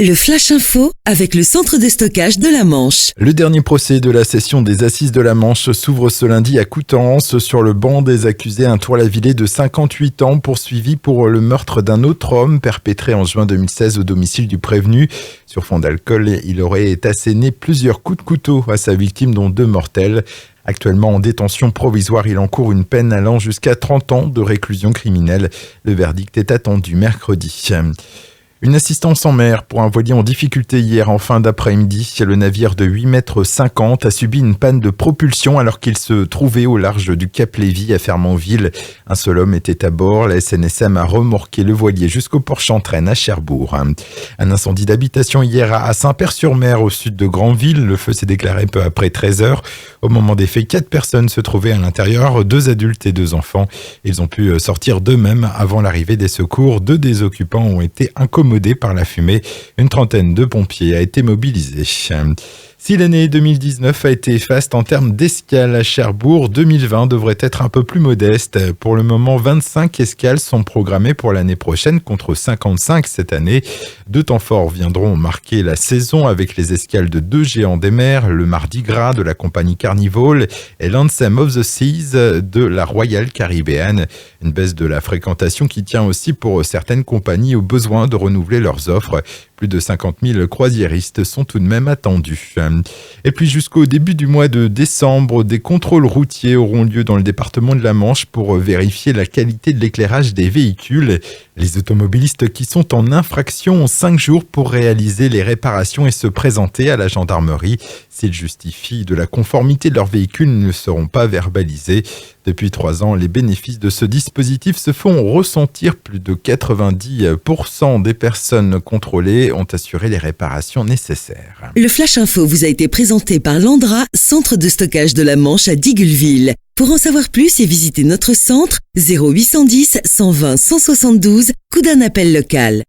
Le Flash Info avec le centre de stockage de la Manche. Le dernier procès de la session des Assises de la Manche s'ouvre ce lundi à Coutances. Sur le banc des accusés, un Tourlavillais de 58 ans poursuivi pour le meurtre d'un autre homme perpétré en juin 2016 au domicile du prévenu. Sur fond d'alcool, il aurait asséné plusieurs coups de couteau à sa victime, dont 2 mortels. Actuellement en détention provisoire, il encourt une peine allant jusqu'à 30 ans de réclusion criminelle. Le verdict est attendu mercredi. Une assistance en mer pour un voilier en difficulté hier en fin d'après-midi. Le navire de 8,50 m a subi une panne de propulsion alors qu'il se trouvait au large du Cap Lévy à Fermonville. Un seul homme était à bord. La SNSM a remorqué le voilier jusqu'au port Chantraine à Cherbourg. Un incendie d'habitation hier à Saint-Père-sur-Mer au sud de Granville. Le feu s'est déclaré peu après 13 h. Au moment des faits, 4 personnes se trouvaient à l'intérieur, 2 adultes et 2 enfants. Ils ont pu sortir d'eux-mêmes avant l'arrivée des secours. 2 des occupants ont été incommodés par la fumée. Une trentaine de pompiers a été mobilisée. Si l'année 2019 a été faste en termes d'escales à Cherbourg, 2020 devrait être un peu plus modeste. Pour le moment, 25 escales sont programmées pour l'année prochaine contre 55 cette année. 2 temps forts viendront marquer la saison avec les escales de 2 géants des mers, le Mardi Gras de la compagnie Carnival et l'Anthem of the Seas de la Royal Caribbean. Une baisse de la fréquentation qui tient aussi pour certaines compagnies au besoin de renouveler leurs offres. Plus de 50 000 croisiéristes sont tout de même attendus. Et puis jusqu'au début du mois de décembre, des contrôles routiers auront lieu dans le département de la Manche pour vérifier la qualité de l'éclairage des véhicules. Les automobilistes qui sont en infraction ont 5 jours pour réaliser les réparations et se présenter à la gendarmerie. S'ils justifient de la conformité de leur véhicule, ils ne seront pas verbalisés. Depuis 3 ans, les bénéfices de ce dispositif se font ressentir. Plus de 90% des personnes contrôlées ont assuré les réparations nécessaires. Le Flash Info vous a été présenté par Landra, centre de stockage de la Manche à Digueulville. Pour en savoir plus et visiter notre centre, 0810 120 172, coup d'un appel local.